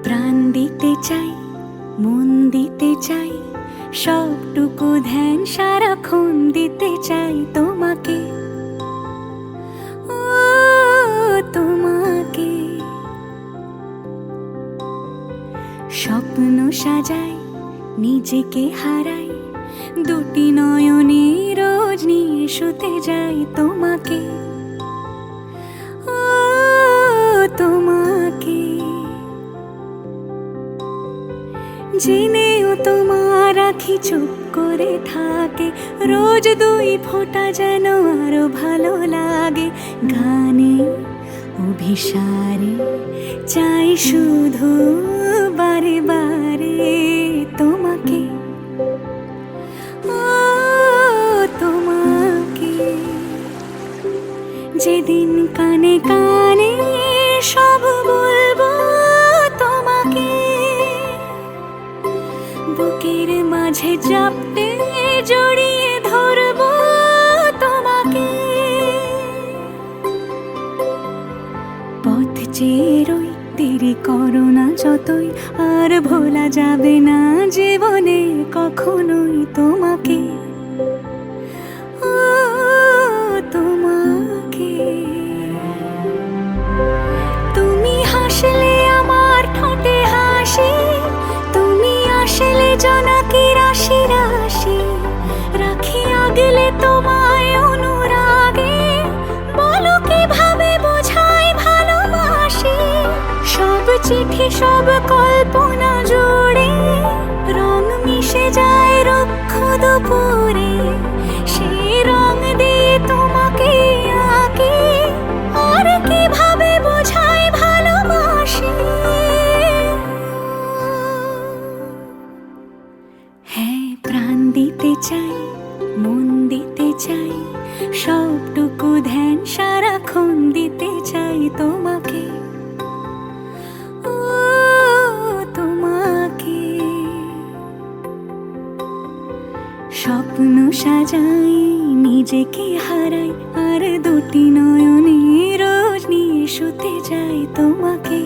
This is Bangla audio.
প্রাণ দিতে চাই, মন দিতে চাই, সবটুকু ধ্যান সারাক্ষণ দিতে চাই তোমাকে, ও তোমাকে। স্বপ্ন সাজাই, নিজেকে হারাই, দুটি নয়নে রোজ নিয়ে শুতে যাই তোমাকে, ও তোমাকে। জেনেও তোমার আঁখি চুপ করে থাকে, রোজ দুই ফোঁটা যেন আরো ভালো লাগে। গানে অভিসারে চাই শুধু বারে বারে তোমাকে, ও তোমাকে। যেদিন কানে কানে সব বলবো তোমাকে, বুকের মাঝে চাপতে জড়িয়ে ধরবো তোমাকে। পথ চেয়ে রই, দেরি করো না যতই, আর ভোলা যাবে না জীবনে কখনোই তোমাকে, ও তোমাকে। তুমি হাসলে আমার ঠোঁটে হাসি, তুমি আসলে জোনাকি রাশি রাশি, রাখি আগলে তোমায় অনুরাগে, বলো কিভাবে বোঝাই ভালোবাসি। সব চিঠি সব কল্পনা জুড়ে রং মিশে যায় রুক্ষ দুপুরে, সেই রং দিয়ে তোমাকে আঁকি, আর কিভাবে বোঝাই ভালোবাসি। হ্যাঁ, প্রাণ দিতে চাই, মন দিতে চাই, সবটুকু ধ্যান সারাক্ষণ দিতে চাই তোমাকে, ও তোমাকে। স্বপ্ন সাজাই, নিজেকে হারাই, আর দুটি নয়নে রোজ নিয়ে শুতে যাই তোমাকে।